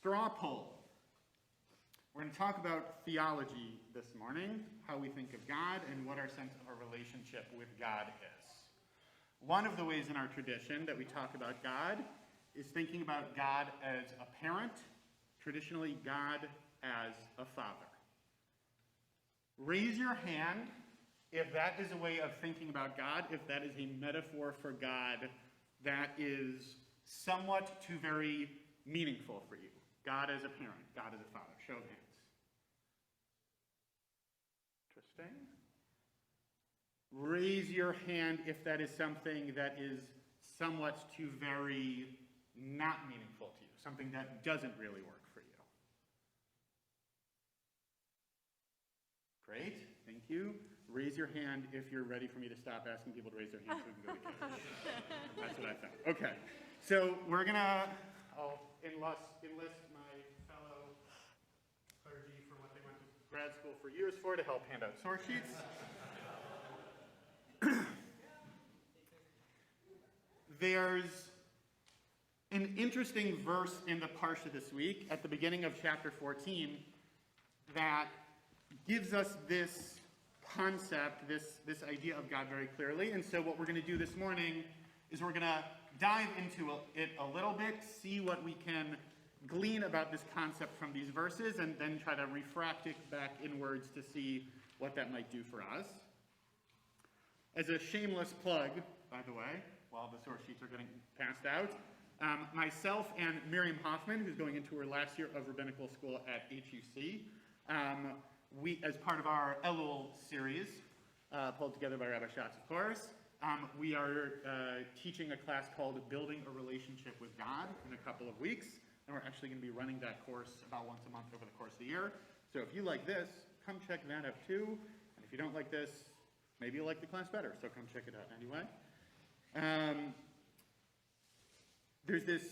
Straw poll. We're going to talk about theology this morning, how we think of God, and what our sense of our relationship with God is. One of the ways in our tradition that we talk about God is thinking about God as a parent, traditionally God as a father. Raise your hand if that is a way of thinking about God, if that is a metaphor for God that is somewhat to very meaningful for you. God as a parent, God as a father. Show of hands. Interesting. Raise your hand if that is something that is somewhat to very not meaningful to you, something that doesn't really work for you. Great, thank you. Raise your hand if you're ready for me to stop asking people to raise their hands so we can go to couch. That's what I thought. Okay, so we're gonna, I'll enlist my fellow clergy for what they went to grad school for years for to help hand out source sheets. There's an interesting verse in the Parsha this week at the beginning of chapter 14 that gives us this concept, this idea of God very clearly. And so what we're going to do this morning is we're going to dive into it a little bit, see what we can glean about this concept from these verses, and then try to refract it back inwards to see what that might do for us. As a shameless plug, by the way, while the source sheets are getting passed out, myself and Miriam Hoffman, who's going into her last year of rabbinical school at HUC, we, as part of our Elul series, pulled together by Rabbi Schatz, of course, we are teaching a class called Building a Relationship with God in a couple of weeks, and we're actually going to be running that course about once a month over the course of the year. So if you like this, come check that out too, and if you don't like this, maybe you'll like the class better, so come check it out anyway. There's this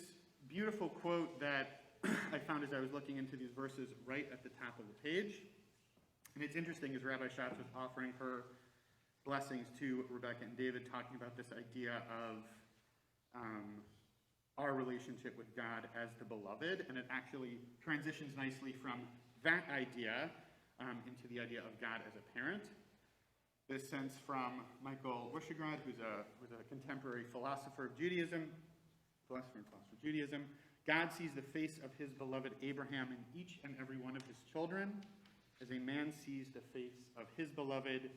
beautiful quote that I found as I was looking into these verses right at the top of the page. And it's interesting as Rabbi Schatz was offering her blessings to Rebecca and David, talking about this idea of our relationship with God as the beloved. And it actually transitions nicely from that idea into the idea of God as a parent. This sense from Michael Wyshegrad, who's a contemporary philosopher of Judaism, God sees the face of his beloved Abraham in each and every one of his children, as a man sees the face of his beloved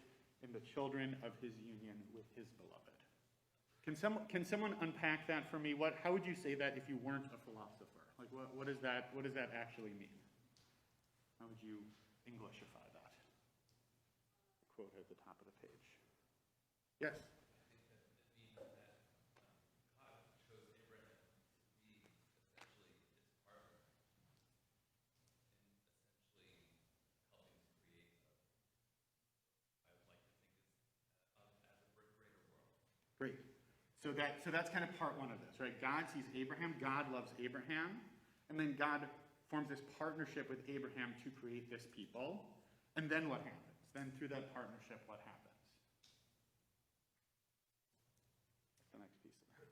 in the children of his union with his beloved. Can someone unpack that for me? How would you say that if you weren't a philosopher? Like, what does that actually mean? How would you Englishify that? Quote at the top of the page. Yes? I think that it means that God chose Abraham to be essentially his partner in essentially helping to create I would like to think as a greater world. Great. So that's kind of part one of this, right? God sees Abraham, God loves Abraham, and then God forms this partnership with Abraham to create this people. And then what happens? Then through that partnership, what happens? That's the next piece of that.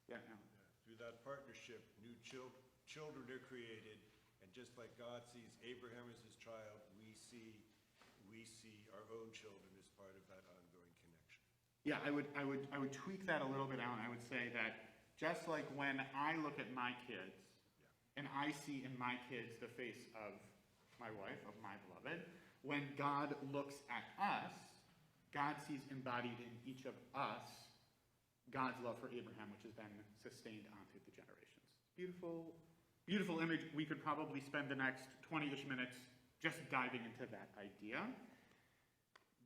Yeah, Alan. Through that partnership, new children are created, and just like God sees Abraham as his child, we see our own children as part of that ongoing connection. Yeah, I would tweak that a little bit, Alan. I would say that just like when I look at my kids, and I see in my kids the face of my wife, of my beloved, when God looks at us, God sees embodied in each of us God's love for Abraham, which has been sustained on through the generations. Beautiful, beautiful image. We could probably spend the next 20-ish minutes just diving into that idea.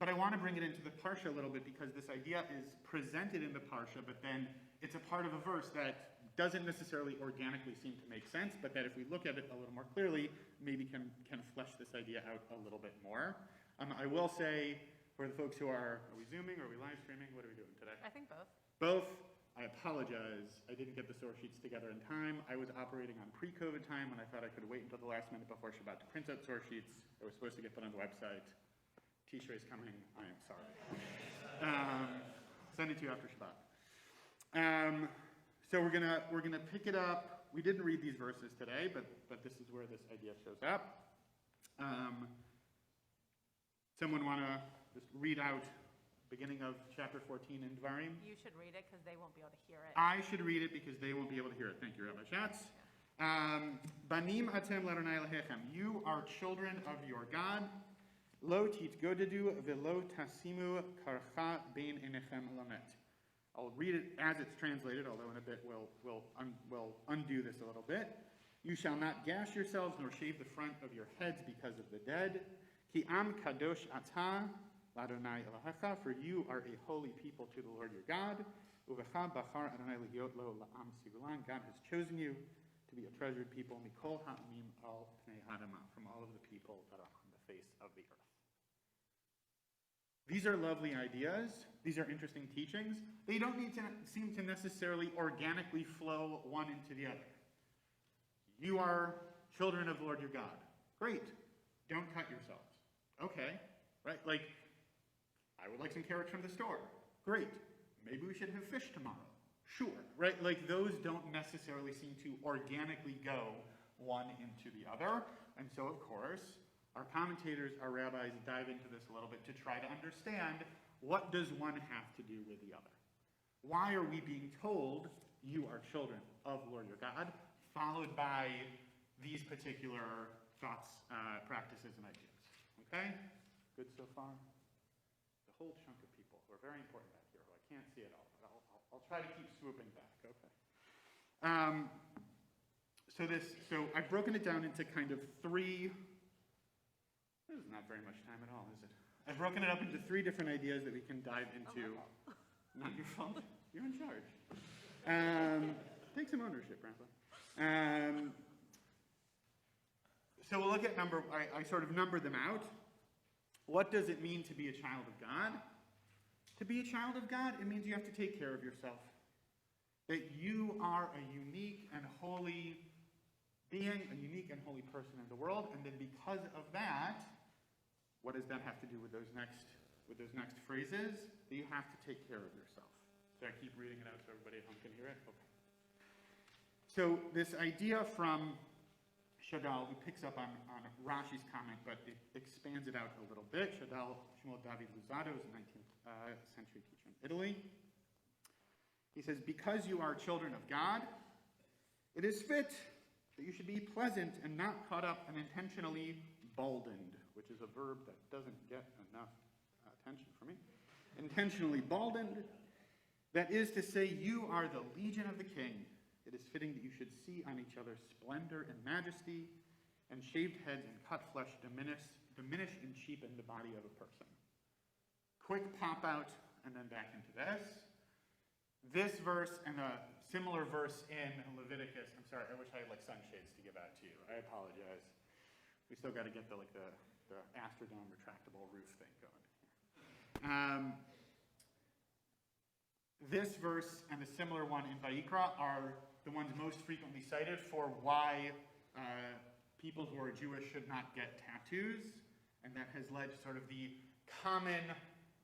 But I want to bring it into the Parsha a little bit because this idea is presented in the Parsha, but then it's a part of a verse that doesn't necessarily organically seem to make sense, but that if we look at it a little more clearly, maybe can flesh this idea out a little bit more. I will say, for the folks who are we Zooming? Are we live streaming? What are we doing today? I think both. Both. I apologize. I didn't get the source sheets together in time. I was operating on pre-COVID time when I thought I could wait until the last minute before Shabbat to print out source sheets. They were supposed to get put on the website. Tishrei is coming. I am sorry. Send it to you after Shabbat. So we're gonna pick it up We didn't read these verses today, but this is where this idea shows up. Someone want to just read out beginning of chapter 14 in Dvarim? You should read it because they won't be able to hear it. I should read it because they won't be able to hear it. Thank you, Rabbi Schatz. Banim atem l'Adonai Elokechem. You are children of your God. Lo titgodedu velo tasimu karcha bein enechem lamet. I'll read it as it's translated, although in a bit we'll undo this a little bit. You shall not gash yourselves nor shave the front of your heads because of the dead. Ki am kadosh atah l'Adonai Elohecha, for you are a holy people to the Lord your God. Uvecha bachar Adonai lihyot lo la'am sigulan. God has chosen you to be a treasured people. Mikol ha'amim al pnei hadama, from all of the people that are on the face of the earth. These are lovely ideas. These are interesting teachings. They don't need to seem to necessarily organically flow one into the other. You are children of the Lord your God. Great. Don't cut yourselves. Okay. Right? Like, I would like some carrots from the store. Great. Maybe we should have fish tomorrow. Sure. Right? Like, those don't necessarily seem to organically go one into the other. And so, of course, our commentators, our rabbis dive into this a little bit to try to understand, what does one have to do with the other? Why are we being told you are children of the Lord your God, followed by these particular thoughts, practices, and ideas? Okay? Good so far? The whole chunk of people who are very important back here, who I can't see at all, but I'll try to keep swooping back. Okay. So I've broken it down into kind of three. This is not very much time at all, is it? I've broken it up into three different ideas that we can dive into. Not your fault. You're in charge. Take some ownership, Rabbi. So we'll look at I sort of numbered them out. What does it mean to be a child of God? To be a child of God, it means you have to take care of yourself. That you are a unique and holy being, a unique and holy person in the world, and then because of that, what does that have to do with those next phrases? That you have to take care of yourself. So I keep reading it out so everybody at home can hear it? Okay. So this idea from Shadal, who picks up on Rashi's comment, but it expands it out a little bit. Shadal, Shmuel David Luzzatto, is a 19th century teacher in Italy. He says, because you are children of God, it is fit that you should be pleasant and not caught up and intentionally baldened, which is a verb that doesn't get enough attention for me. Intentionally baldened, that is to say, you are the legion of the king. It is fitting that you should see on each other splendor and majesty, and shaved heads and cut flesh diminish and cheapen the body of a person. Quick pop out, and then back into this. This verse and a similar verse in Leviticus. I'm sorry, I wish I had like sunshades to give out to you. I apologize. We still got to get the Astrodome retractable roof thing going. This verse and a similar one in Vayikra are the ones most frequently cited for why people who are Jewish should not get tattoos, and that has led to sort of the common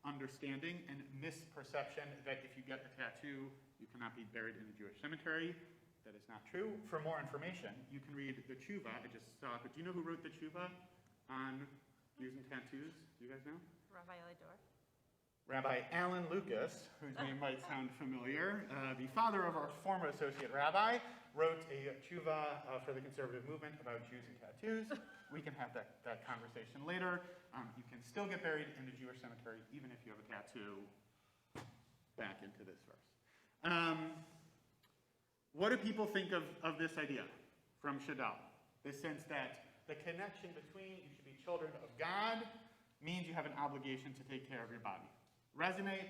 understanding and misperception that if you get a tattoo, you cannot be buried in a Jewish cemetery. That is not true. For more information, you can read the tshuva. I just saw it, but do you know who wrote the tshuva on using tattoos? Do you guys know? Rabbi Elidor. Rabbi Alan Lucas, whose name might sound familiar, the father of our former associate rabbi, wrote a tshuva for the conservative movement about Jews and tattoos. We can have that conversation later. You can still get buried in a Jewish cemetery even if you have a tattoo. Back into this verse. What do people think of this idea from Shadal? This sense that the connection between you should be children of God means you have an obligation to take care of your body. Resonate?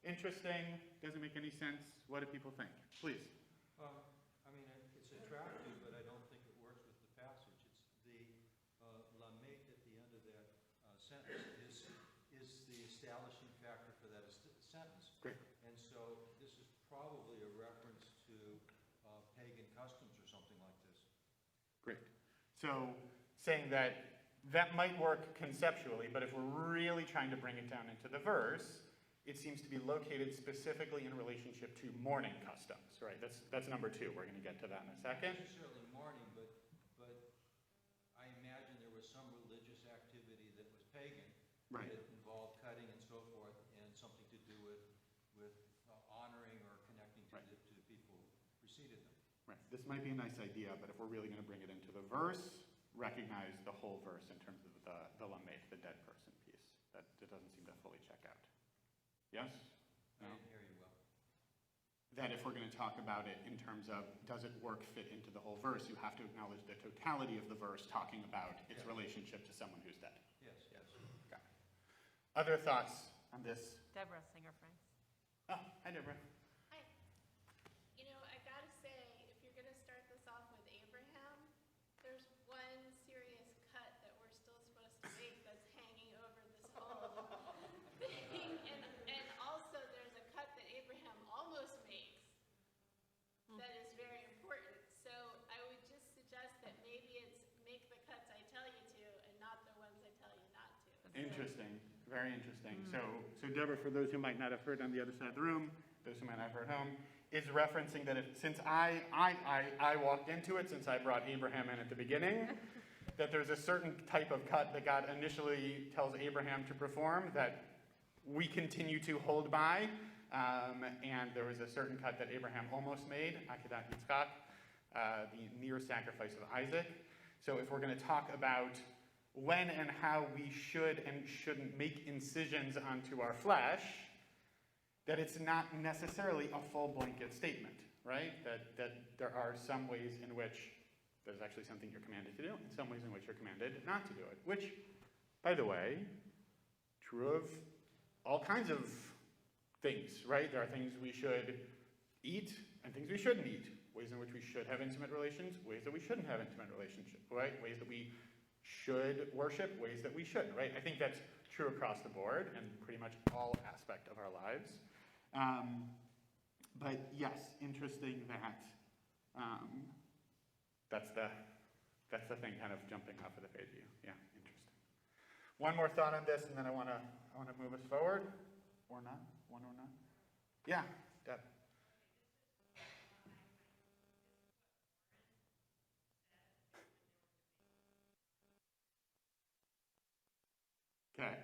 Interesting? Doesn't make any sense? What do people think? Please. I mean, it's attractive, but I don't think it works with the passage. It's the lamet at the end of that sentence is the establishing factor for that sentence. Great. And so this is probably a reference to pagan customs or something like this. Great. So saying that might work conceptually, but if we're really trying to bring it down into the verse, it seems to be located specifically in relationship to mourning customs, right? That's number 2. We're going to get to that in a second. Not necessarily mourning, but I imagine there was some religious activity that was pagan. Right. That involved cutting and so forth, and something to do with honoring or connecting to, Right. to the people who preceded them. Right. This might be a nice idea, but if we're really going to bring it into the verse, recognize the whole verse in terms of the lamed, the dead person piece. That doesn't seem to fully check out. Yes? I No? didn't hear you well. That if we're going to talk about it in terms of does it work fit into the whole verse, you have to acknowledge the totality of the verse talking about its Yeah. relationship to someone who's dead. Yes. Got it. Other thoughts on this? Deborah, singer friends. Oh, hi, Deborah. Hi. You know, I gotta say, if you're gonna start this off with Abraham, there's one serious cut that we're still supposed to make that's hanging over this whole thing. And also there's a cut that Abraham almost makes that is very important. So I would just suggest that maybe it's make the cuts I tell you to and not the ones I tell you not to. Interesting. Very interesting. So Deborah, for those who might not have heard on the other side of the room, those who might not have heard home, is referencing that since I walked into it, since I brought Abraham in at the beginning, that there's a certain type of cut that God initially tells Abraham to perform that we continue to hold by, and there was a certain cut that Abraham almost made, Akedat Yitzchak, the near sacrifice of Isaac. So if we're going to talk about when and how we should and shouldn't make incisions onto our flesh, that it's not necessarily a full blanket statement, right? That there are some ways in which there's actually something you're commanded to do, and some ways in which you're commanded not to do it. Which, by the way, true of all kinds of things, right? There are things we should eat and things we shouldn't eat. Ways in which we should have intimate relations, ways that we shouldn't have intimate relationship, right? Ways that we should worship, ways that we shouldn't, right? I think that's true across the board and pretty much all aspect of our lives. But yes, interesting that that's the thing kind of jumping off of the page of you. Yeah, interesting. One more thought on this, and then I want to move us forward, or not? One or not? Yeah, Deb. Okay.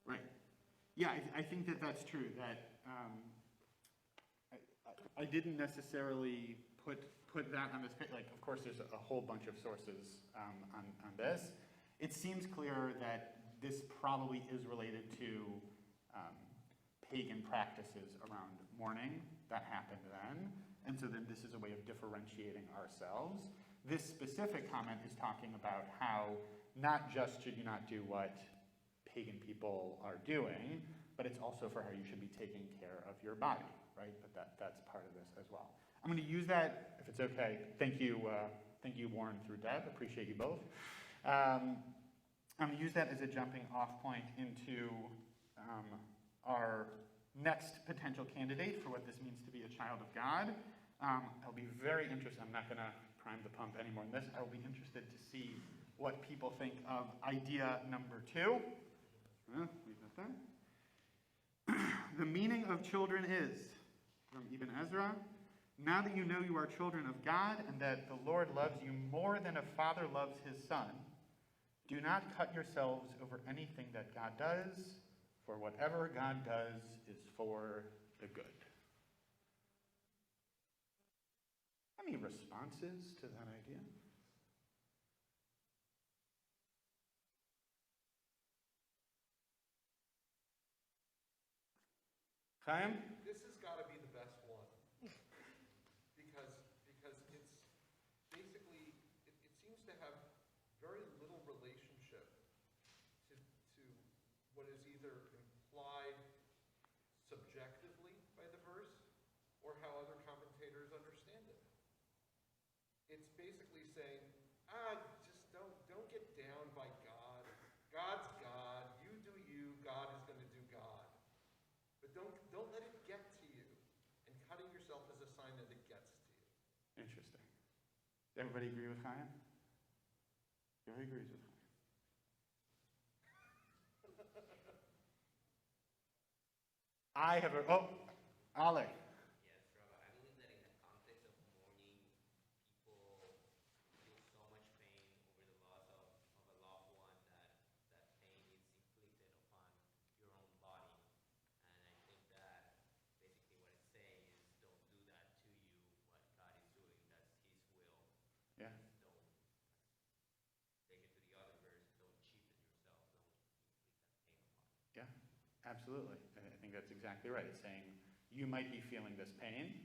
Right. Yeah, I think that that's true. That I didn't necessarily put that on this page. Like, of course, there's a whole bunch of sources on this. It seems clear that this probably is related to pagan practices around mourning that happened then, and so then this is a way of differentiating ourselves. This specific comment is talking about how not just should you not do what pagan people are doing, but it's also for how you should be taking care of your body, right? But that's part of this as well. I'm going to use that, if it's okay. Thank you, Warren through Deb. Appreciate you both. I'm going to use that as a jumping off point into our next potential candidate for what this means to be a child of God. I'll be very interested. I'm not going to prime the pump anymore on this. I will be interested to see what people think of idea number 2. Leave that there. The meaning of children is, from Ibn Ezra, now that you know you are children of God and that the Lord loves you more than a father loves his son, do not cut yourselves over anything that God does, for whatever God does is for the good. Any responses to that idea? Chaim? This has got to be the best one. because it's basically, it seems to have very little relationship to what is either implied subjectively by the verse or how other commentators understand it. don't let it get to you. And cutting yourself is a sign that it gets to you. Interesting. Everybody agree with Chaim? Everybody agrees with Chaim. I have a, Ale. Yes, Rabbi, I believe that in the context of mourning, people feel so much pain over the loss of a loved one that pain is inflicted upon your own body. And I think that basically what it's saying is don't do that to you, what God is doing, that's His will. Yeah. Don't take it to the other verse, don't cheapen yourself, don't inflict that pain upon you. Yeah, absolutely. I think that's exactly right. It's saying you might be feeling this pain.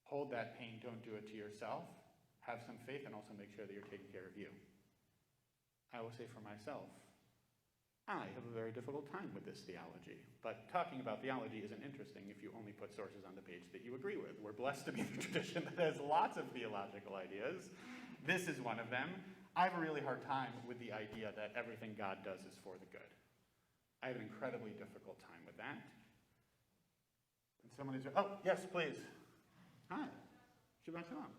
Hold that pain. Don't do it to yourself. Have some faith and also make sure that you're taking care of you. I will say for myself, I have a very difficult time with this theology. But talking about theology isn't interesting if you only put sources on the page that you agree with. We're blessed to be the tradition that has lots of theological ideas. This is one of them. I have a really hard time with the idea that everything God does is for the good. I have an incredibly difficult time with that. And someone is, oh, yes, please. Hi. Shabbat Shalom.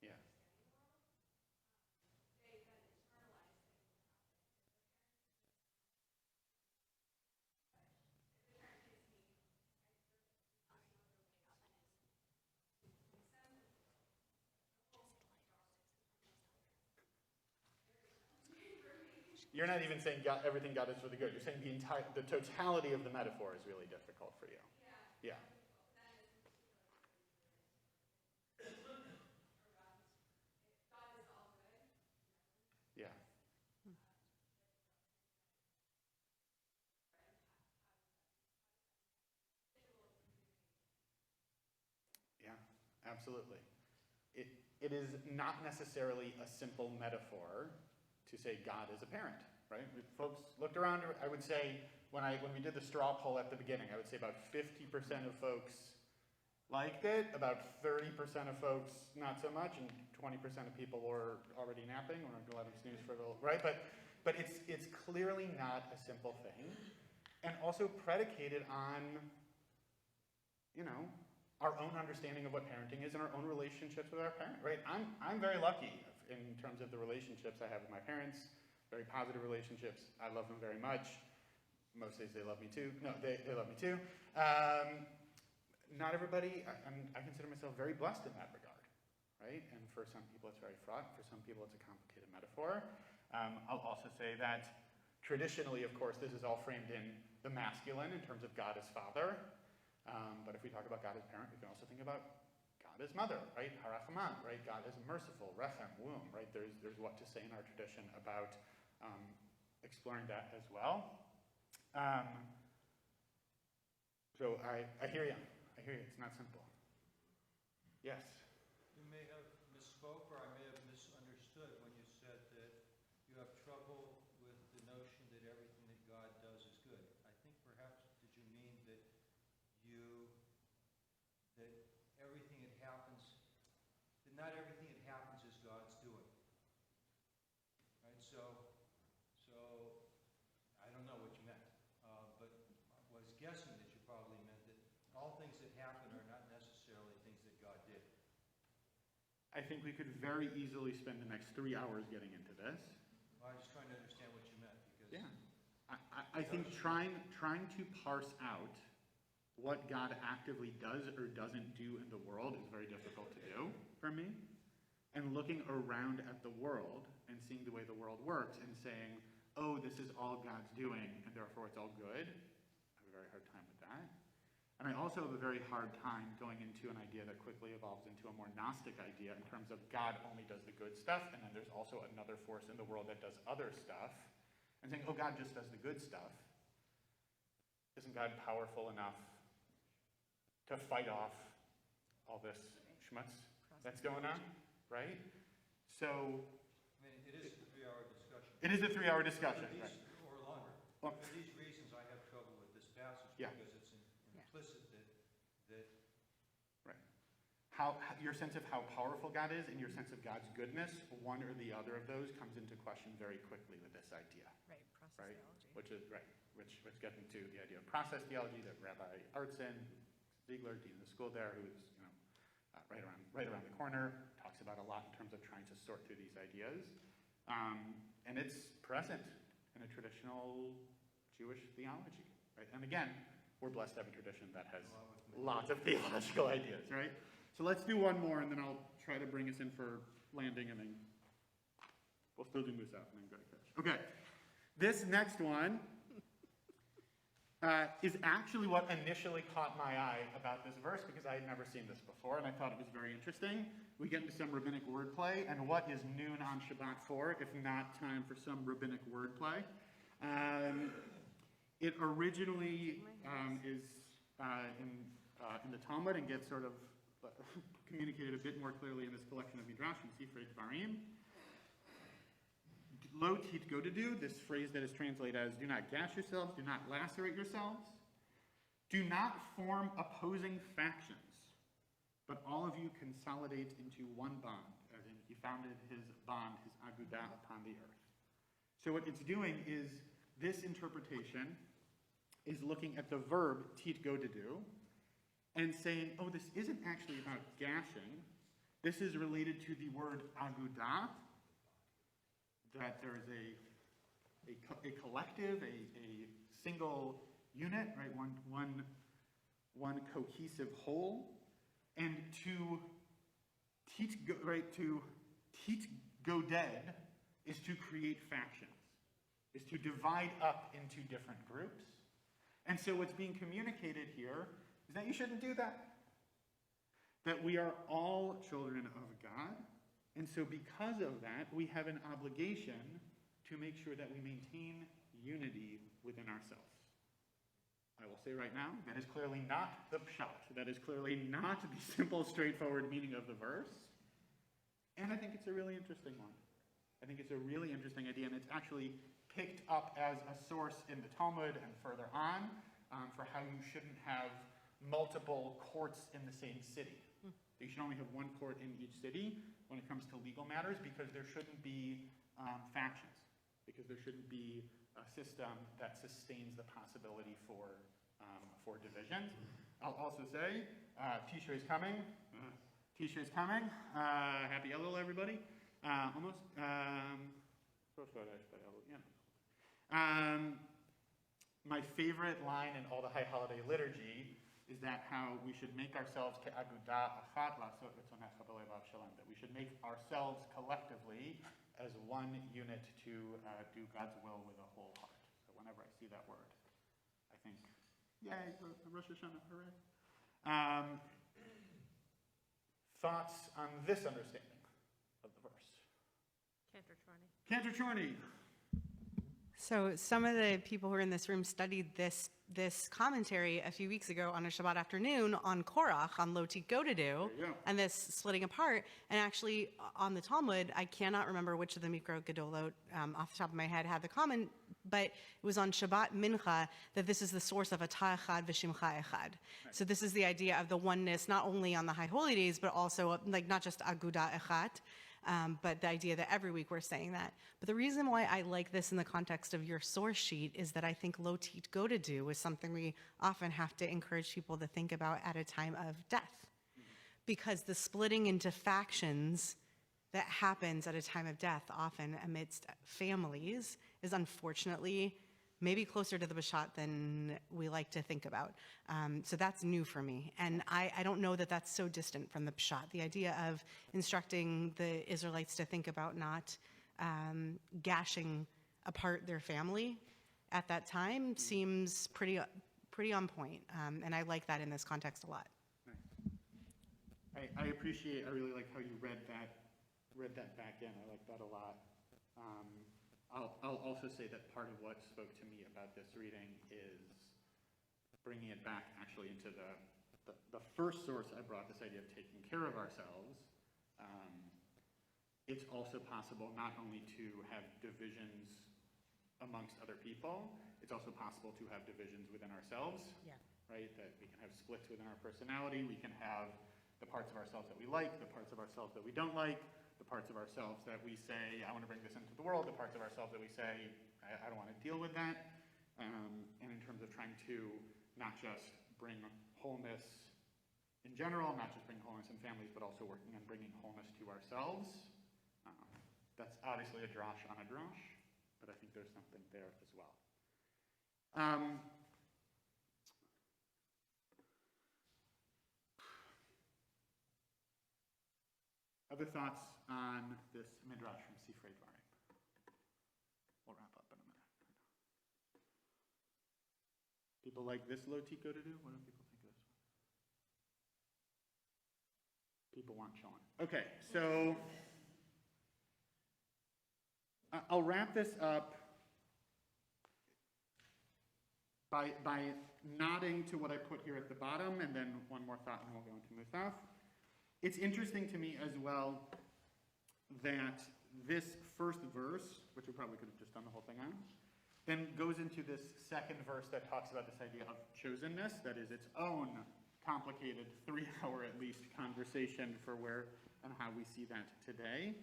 Yeah. You're not even saying God, everything God is for the good. You're saying the totality of the metaphor is really difficult for you. Yeah. Yeah. Yeah, absolutely. It is not necessarily a simple metaphor to say God is a parent, right? If folks looked around, I would say, when we did the straw poll at the beginning, I would say about 50% of folks liked it, about 30% of folks not so much, and 20% of people were already napping. We're not going to let them snooze for a little, right? But it's clearly not a simple thing, and also predicated on, our own understanding of what parenting is and our own relationships with our parent, right? I'm very lucky in terms of the relationships I have with my parents, very positive relationships. I love them very much. Most days they love me too. No, they love me too. Not everybody, I consider myself very blessed in that regard, right? And for some people it's very fraught. For some people it's a complicated metaphor. I'll also say that traditionally, of course, this is all framed in the masculine in terms of God as father. But if we talk about God as parent, we can also think about God as mother, right? Harachaman, right? God as merciful, rechem, womb, right? There's what to say in our tradition about exploring that as well. So I hear you. I hear you. It's not simple. Yes. You may have misspoke or I may have misunderstood when you said that you have trouble with the notion that everything that God does is good. I think perhaps did you mean that everything that happens, that not everything that happens is God's doing. Right? So I don't know what you meant, but I was guessing that you probably meant that all things that happen are not necessarily things that God did. I think we could very easily spend the next 3 hours getting into this. Well, I was just trying to understand what you meant because I think trying to parse out what God actively does or doesn't do in the world is very difficult to do for me. And looking around at the world and seeing the way the world works and saying, oh, this is all God's doing and therefore it's all good, I have a very hard time with that. And I also have a very hard time going into an idea that quickly evolves into a more Gnostic idea in terms of God only does the good stuff and then there's also another force in the world that does other stuff. And saying, oh, God just does the good stuff. Isn't God powerful enough to fight off all this schmutz that's going on, right? So I mean, it is a 3-hour discussion. it is a 3-hour discussion, These right? or Well- For these reasons, I have trouble with this passage Yeah. because it's implicit that Right. Your sense of how powerful God is and your sense of God's goodness, one or the other of those comes into question very quickly with this idea, Right, process right? theology. Which is, right, which gets into the idea of process theology that Rabbi Artson, Ziegler, dean of the school there, who's, right around the corner, talks about a lot in terms of trying to sort through these ideas. And it's present in a traditional Jewish theology, right? And again, we're blessed to have a tradition that has lots of theological ideas, right? So let's do one more, and then I'll try to bring us in for landing, and then we'll still do this out, and then go to Kish. Okay, this next one is actually what initially caught my eye about this verse, because I had never seen this before, and I thought it was very interesting. We get into some rabbinic wordplay, and what is noon on Shabbat for, if not time for some rabbinic wordplay? It originally is in the Talmud and gets sort of communicated a bit more clearly in this collection of Midrashim, Sifrei Dvarim. Lo tit go to do, this phrase that is translated as do not gash yourselves, do not lacerate yourselves, do not form opposing factions, but all of you consolidate into one bond, as in he founded his bond, his agudah, upon the earth. So what it's doing is, this interpretation is looking at the verb tit go to do, and saying, oh, this isn't actually about gashing, this is related to the word agudah, that there is a collective, a single unit, right? One cohesive whole, and to teach goded is to create factions, is to divide up into different groups. And so what's being communicated here is that you shouldn't do that. That we are all children of God. And so because of that, we have an obligation to make sure that we maintain unity within ourselves. I will say right now, that is clearly not the pshat. That is clearly not the simple, straightforward meaning of the verse. And I think it's a really interesting one. I think it's a really interesting idea, and it's actually picked up as a source in the Talmud and further on for how you shouldn't have multiple courts in the same city. You should only have one court in each city when it comes to legal matters, because there shouldn't be factions, because there shouldn't be a system that sustains the possibility for division. I'll also say, Tishrei is coming. Tishrei is coming. Happy Elul, everybody. Almost. My favorite line in all the High Holiday liturgy is that how we should make ourselves ke'agudah achat la'asot retzonecha b'lev avshalom, that we should make ourselves collectively as one unit to do God's will with a whole heart. So whenever I see that word, I think, yay, Rosh Hashanah, hooray. Thoughts on this understanding of the verse? Cantor Chorney. So some of the people who are in this room studied this commentary a few weeks ago on a Shabbat afternoon on Korach, on Lo Tit Go to do, and this splitting apart. And actually, on the Talmud, I cannot remember which of the Mikro Gedolot off the top of my head had the comment, but it was on Shabbat Mincha that this is the source of Atah Echad v'Shimcha Echad. So this is the idea of the oneness, not only on the High Holy Days, but also like not just Agudah Echat, but the idea that every week we're saying that. But the reason why I like this in the context of your source sheet is that I think Lo Tit Go to do is something we often have to encourage people to think about at a time of death. Because the splitting into factions that happens at a time of death, often amidst families, is unfortunately maybe closer to the Bashat than we like to think about. So that's new for me. And I don't know that that's so distant from the Pshat. The idea of instructing the Israelites to think about not gashing apart their family at that time seems pretty on point. And I like that in this context a lot. Nice. I really like how you read that back in. I like that a lot. I'll also say that part of what spoke to me about this reading is bringing it back actually into the first source I brought, this idea of taking care of ourselves. It's also possible not only to have divisions amongst other people. It's also possible to have divisions within ourselves, Yeah. right? That we can have splits within our personality. We can have the parts of ourselves that we like, the parts of ourselves that we don't like, the parts of ourselves that we say, I want to bring this into the world, the parts of ourselves that we say, I don't want to deal with that. And in terms of trying to not just bring wholeness in general, not just bring wholeness in families, but also working on bringing wholeness to ourselves. That's obviously a drosh on a drosh, but I think there's something there as well. Other thoughts on this midrash from Sifrei Dvarim? We'll wrap up in a minute. People like this lo tiko to do? What do people think of this one? People want Sean. Okay, so I'll wrap this up by nodding to what I put here at the bottom, and then one more thought, and then we'll go into Musaf. It's interesting to me as well that this first verse, which we probably could have just done the whole thing on, then goes into this second verse that talks about this idea of chosenness, that is its own complicated 3-hour at least conversation for where and how we see that today.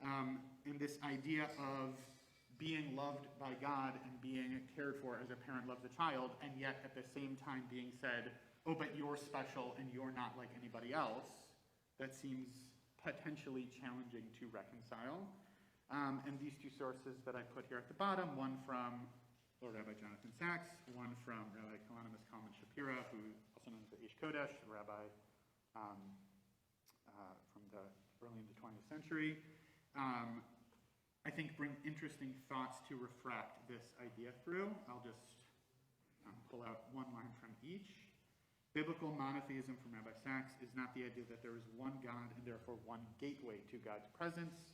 And this idea of being loved by God and being cared for as a parent loves a child, and yet at the same time being said, oh, but you're special and you're not like anybody else, that seems potentially challenging to reconcile. And these two sources that I put here at the bottom, one from Lord Rabbi Jonathan Sachs, one from Rabbi Kalanimus Kalman Shapiro, who also known as the Ish Kodesh, a rabbi from the early in the 20th century, I think bring interesting thoughts to refract this idea through. I'll just pull out one line from each. Biblical monotheism from Rabbi Sachs is not the idea that there is one God and therefore one gateway to God's presence.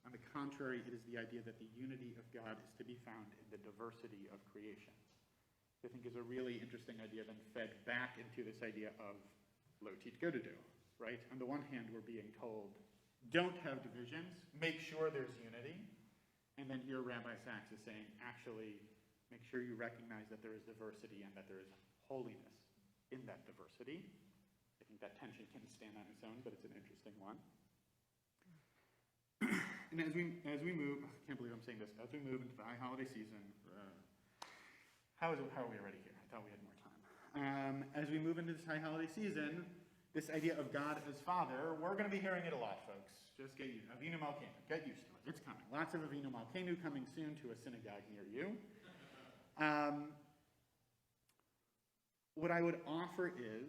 On the contrary, it is the idea that the unity of God is to be found in the diversity of creation. I think is a really interesting idea then fed back into this idea of lo titgodedu, right? On the one hand, we're being told, don't have divisions, make sure there's unity. And then here Rabbi Sachs is saying, actually, make sure you recognize that there is diversity and that there is holiness in that diversity. I think that tension can stand on its own, but it's an interesting one. And as we move, I can't believe I'm saying this, as we move into the high holiday season, how are we already here? I thought we had more time. As we move into this high holiday season, this idea of God as Father, we're going to be hearing it a lot, folks. Just get used to it. Avinu Malkeinu, get used to it. It's coming. Lots of Avinu Malkeinu coming soon to a synagogue near you. What I would offer is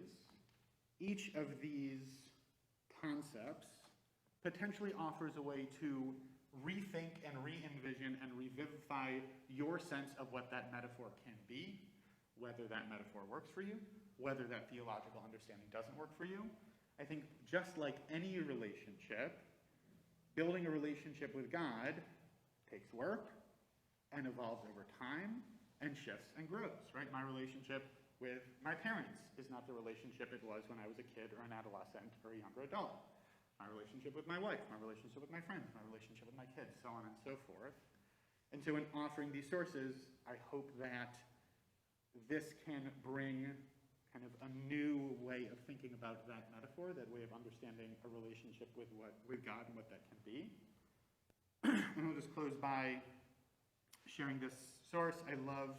each of these concepts potentially offers a way to rethink and re-envision and revivify your sense of what that metaphor can be, whether that metaphor works for you, whether that theological understanding doesn't work for you. I think just like any relationship, building a relationship with God takes work and evolves over time and shifts and grows, right? My relationship with my parents is not the relationship it was when I was a kid or an adolescent or a younger adult. My relationship with my wife, my relationship with my friends, my relationship with my kids, so on and so forth. And so in offering these sources, I hope that this can bring kind of a new way of thinking about that metaphor, that way of understanding a relationship with God and what that can be. And I'll just close by sharing this source. I love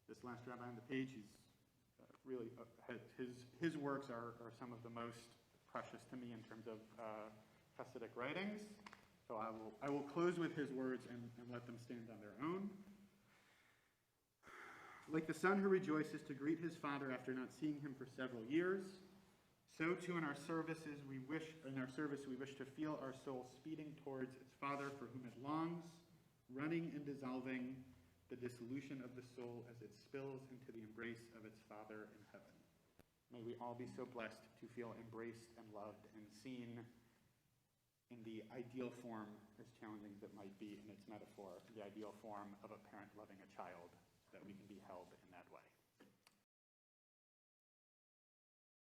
this last rabbi on the page. He's really, his works are some of the most precious to me in terms of Hasidic writings. So I will close with his words and let them stand on their own. Like the son who rejoices to greet his father after not seeing him for several years, so too in our service we wish to feel our soul speeding towards its father for whom it longs, running and dissolving the dissolution of the soul as it spills into the embrace of its Father in heaven. May we all be so blessed to feel embraced and loved and seen in the ideal form, as challenging as it might be in its metaphor, the ideal form of a parent loving a child, that we can be held in that way.